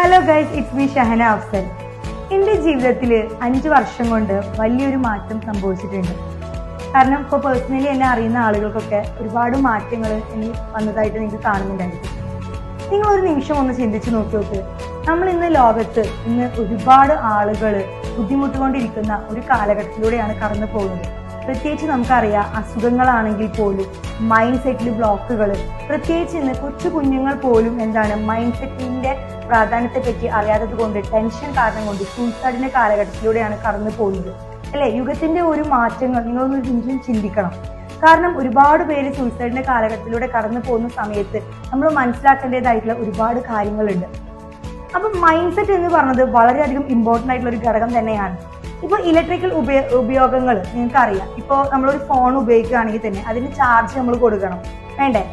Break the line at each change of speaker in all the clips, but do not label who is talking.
Hello guys, it's me Shahana Afzal. എൻ്റെ ജീവിതത്തിൽ 5 വർഷം കൊണ്ട് വലിയൊരു മാറ്റം സംഭവിച്ചിട്ടുണ്ട്. കാരണം ഇപ്പോൾ പേഴ്സണലി എന്നെ അറിയുന്ന ആളുകൾക്കൊക്കെ ഒരുപാട് മാറ്റങ്ങൾ എനിക്ക് വന്നതായിട്ട് നിങ്ങൾക്ക് കാണുന്നുണ്ടായിരിക്കും. നിങ്ങളൊരു നിമിഷം ഒന്ന് ചിന്തിച്ച് നോക്കി. നമ്മൾ ഇന്ന് ലോകത്ത് ഒരുപാട് ആളുകൾ ബുദ്ധിമുട്ടുകൊണ്ടിരിക്കുന്ന ഒരു കാലഘട്ടത്തിലൂടെയാണ് കടന്നു പോകുന്നത്. പ്രത്യേകിച്ച് നമുക്കറിയാം, അസുഖങ്ങളാണെങ്കിൽ പോലും മൈൻഡ് സെറ്റിൽ ബ്ലോക്കുകൾ, പ്രത്യേകിച്ച് ഇന്ന് കൊച്ചു കുഞ്ഞുങ്ങൾ പോലും മൈൻഡ് സെറ്റിന്റെ പ്രാധാന്യത്തെ പറ്റി അറിയാത്തത് കൊണ്ട്, ടെൻഷൻ കാരണം കൊണ്ട് സൂയിസൈഡിന്റെ കാലഘട്ടത്തിലൂടെയാണ് കടന്നു പോകുന്നത് അല്ലെ? യുഗത്തിന്റെ ഒരു മാറ്റങ്ങൾ നിങ്ങളൊന്ന് ചിന്തിക്കണം. കാരണം ഒരുപാട് പേര് സൂയിസൈഡിന്റെ കാലഘട്ടത്തിലൂടെ കടന്നു പോകുന്ന സമയത്ത് നമ്മൾ മനസ്സിലാക്കേണ്ടതായിട്ടുള്ള ഒരുപാട് കാര്യങ്ങളുണ്ട്. അപ്പൊ മൈൻഡ് സെറ്റ് എന്ന് പറഞ്ഞത് വളരെയധികം ഇമ്പോർട്ടൻ്റ് ആയിട്ടുള്ള ഒരു ഘടകം തന്നെയാണ്. ഇപ്പൊ ഇലക്ട്രിക്കൽ ഉപയോഗങ്ങൾ നിങ്ങൾക്കറിയാം. ഇപ്പോൾ നമ്മളൊരു ഫോൺ ഉപയോഗിക്കുകയാണെങ്കിൽ തന്നെ അതിന് ചാർജ് നമ്മൾ കൊടുക്കണം, വേണ്ടേ?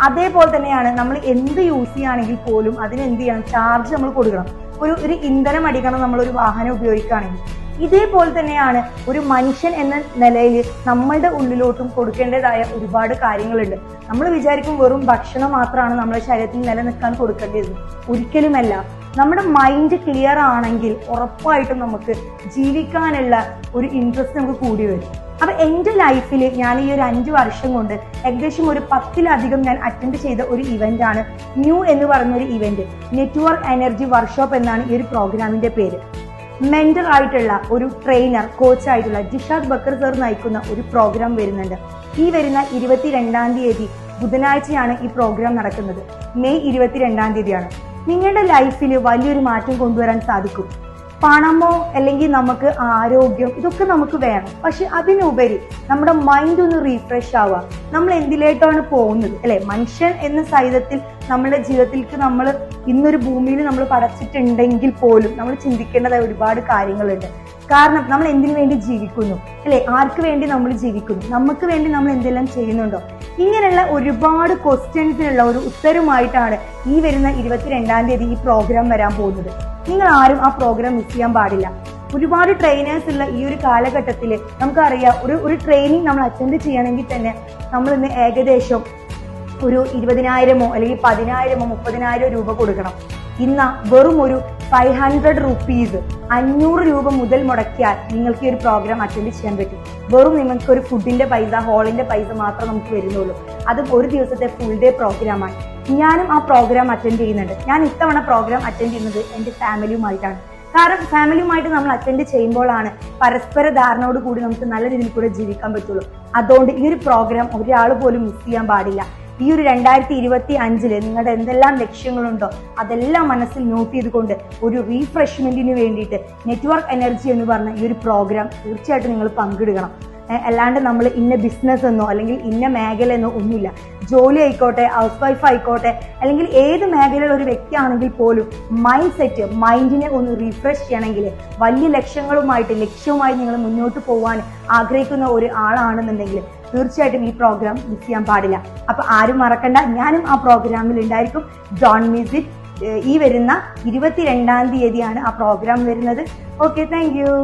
അതേപോലെ തന്നെയാണ് നമ്മൾ എന്ത് യൂസ് ചെയ്യുകയാണെങ്കിൽ പോലും അതിന് എന്ത് ചെയ്യണം, ചാർജ് നമ്മൾ കൊടുക്കണം. ഒരു ഇന്ധനം അടിക്കണം നമ്മളൊരു വാഹനം ഉപയോഗിക്കുകയാണെങ്കിൽ. ഇതേപോലെ തന്നെയാണ് ഒരു മനുഷ്യൻ എന്ന നിലയിൽ നമ്മളുടെ ഉള്ളിലോട്ടും കൊടുക്കേണ്ടതായ ഒരുപാട് കാര്യങ്ങളുണ്ട്. നമ്മൾ വിചാരിക്കും വെറും ഭക്ഷണം മാത്രമാണ് നമ്മുടെ ശരീരത്തിൽ നിലനിൽക്കാൻ കൊടുക്കേണ്ടത്. ഒരിക്കലുമല്ല. നമ്മുടെ മൈൻഡ് ക്ലിയർ ആണെങ്കിൽ ഉറപ്പായിട്ടും നമുക്ക് ജീവിക്കാനുള്ള ഒരു ഇൻട്രസ്റ്റ് നമുക്ക് കൂടി വരും. അപ്പൊ എൻ്റെ ലൈഫിൽ ഞാൻ ഈ ഒരു 5 വർഷം കൊണ്ട് ഏകദേശം ഒരു 10-ലധികം ഞാൻ അറ്റൻഡ് ചെയ്ത ഒരു ഇവന്റ് ആണ് ന്യൂ എന്ന് പറയുന്ന ഒരു ഇവന്റ്. നെറ്റ്വർക്ക് എനർജി വർക്ക്ഷോപ്പ് എന്നാണ് ഈ ഒരു പ്രോഗ്രാമിന്റെ പേര്. മെന്റർ ആയിട്ടുള്ള ഒരു ട്രെയിനർ, കോച്ചായിട്ടുള്ള ജിഷാദ് ബക്കർ സർ നയിക്കുന്ന ഒരു പ്രോഗ്രാം വരുന്നുണ്ട്. ഈ വരുന്ന 22-ാം തീയതി ബുധനാഴ്ചയാണ് ഈ പ്രോഗ്രാം നടക്കുന്നത്. മെയ് 22-ാം തീയതിയാണ്. നിങ്ങളുടെ ലൈഫിൽ വലിയൊരു മാറ്റം കൊണ്ടുവരാൻ സാധിക്കും. പണമോ അല്ലെങ്കിൽ നമുക്ക് ആരോഗ്യം, ഇതൊക്കെ നമുക്ക് വേണം. പക്ഷെ അതിനുപരി നമ്മുടെ മൈൻഡ് ഒന്ന് റീഫ്രഷ് ആവുക. നമ്മൾ എന്തിലേക്കാണ് പോകുന്നത് അല്ലെ? മനുഷ്യൻ എന്ന സൈതത്തിൽ നമ്മുടെ ജീവിതത്തിലേക്ക് നമ്മൾ ഇന്നൊരു ഭൂമിയിൽ നമ്മൾ പടച്ചിട്ടുണ്ടെങ്കിൽ പോലും നമ്മൾ ചിന്തിക്കേണ്ടതായ ഒരുപാട് കാര്യങ്ങളുണ്ട്. കാരണം നമ്മൾ എന്തിനു വേണ്ടി ജീവിക്കുന്നു അല്ലെ? ആർക്ക് വേണ്ടി നമ്മൾ ജീവിക്കുന്നു? നമുക്ക് വേണ്ടി നമ്മൾ എന്തെല്ലാം ചെയ്യുന്നുണ്ടോ? ഇങ്ങനെയുള്ള ഒരുപാട് ക്വസ്റ്റ്യൻസിനുള്ള ഒരു ഉത്തരവുമായിട്ടാണ് ഈ വരുന്ന 22-ാം തീയതി ഈ പ്രോഗ്രാം വരാൻ പോകുന്നത്. നിങ്ങൾ ആരും ആ പ്രോഗ്രാം മിസ് ചെയ്യാൻ പാടില്ല. ഒരുപാട് ട്രെയിനേഴ്സ് ഉള്ള ഈ ഒരു കാലഘട്ടത്തിൽ നമുക്കറിയാം, ഒരു ട്രെയിനിങ് നമ്മൾ അറ്റൻഡ് ചെയ്യണമെങ്കിൽ തന്നെ നമ്മൾ ഇന്ന് ഏകദേശം ഒരു 20,000 അല്ലെങ്കിൽ 10,000 30,000 രൂപ കൊടുക്കണം. ഇന്ന് വെറും ഒരു 500 റുപ്പീസ്, 500 രൂപ മുതൽ മുടക്കിയാൽ നിങ്ങൾക്ക് ഈ ഒരു പ്രോഗ്രാം അറ്റൻഡ് ചെയ്യാൻ പറ്റും. വെറും നിങ്ങൾക്ക് ഒരു ഫുഡിന്റെ പൈസ, ഹാളിന്റെ പൈസ മാത്രം നമുക്ക് വരുന്നുള്ളൂ. അതും ഒരു ദിവസത്തെ ഫുൾ ഡേ പ്രോഗ്രാമാണ്. ഞാനും ആ പ്രോഗ്രാം അറ്റൻഡ് ചെയ്യുന്നുണ്ട്. ഞാൻ ഇത്തവണ പ്രോഗ്രാം അറ്റൻഡ് ചെയ്യുന്നത് എൻ്റെ ഫാമിലിയുമായിട്ടാണ്. കാരണം ഫാമിലിയുമായിട്ട് നമ്മൾ അറ്റൻഡ് ചെയ്യുമ്പോഴാണ് പരസ്പര ധാരണയോട് കൂടി നമുക്ക് നല്ല രീതിയിൽ കൂടെ ജീവിക്കാൻ പറ്റുള്ളൂ. അതുകൊണ്ട് ഈ ഒരു പ്രോഗ്രാം ഒരാൾ പോലും മിസ് ചെയ്യാൻ പാടില്ല. ഈ ഒരു 2025 നിങ്ങളുടെ എന്തെല്ലാം ലക്ഷ്യങ്ങളുണ്ടോ അതെല്ലാം മനസ്സിൽ നോട്ട് ചെയ്തുകൊണ്ട് ഒരു റീഫ്രഷ്മെന്റിന് വേണ്ടിയിട്ട് നെറ്റ്വർക്ക് എനർജി എന്ന് പറഞ്ഞ ഈ ഒരു പ്രോഗ്രാം തീർച്ചയായിട്ടും നിങ്ങൾ പങ്കെടുക്കണം. അല്ലാണ്ട് നമ്മൾ ഇന്ന ബിസിനസ് എന്നോ അല്ലെങ്കിൽ ഇന്ന മേഖല എന്നോ ഒന്നുമില്ല. ജോലി ആയിക്കോട്ടെ, ഹൗസ് വൈഫ് ആയിക്കോട്ടെ, അല്ലെങ്കിൽ ഏത് മേഖലയിലുള്ള ഒരു വ്യക്തിയാണെങ്കിൽ പോലും മൈൻഡിനെ ഒന്ന് റീഫ്രഷ് ചെയ്യണമെങ്കിൽ, വലിയ ലക്ഷ്യവുമായി നിങ്ങൾ മുന്നോട്ട് പോകാൻ ആഗ്രഹിക്കുന്ന ഒരു ആളാണെന്നുണ്ടെങ്കിൽ തീർച്ചയായിട്ടും ഈ പ്രോഗ്രാം മിസ് ചെയ്യാൻ പാടില്ല. അപ്പൊ ആരും മറക്കണ്ട, ഞാനും ആ പ്രോഗ്രാമിൽ ഉണ്ടായിരിക്കും. Don't miss it. ഈ വരുന്ന 22-ാം തീയതിയാണ് ആ പ്രോഗ്രാം വരുന്നത്. Okay, thank you.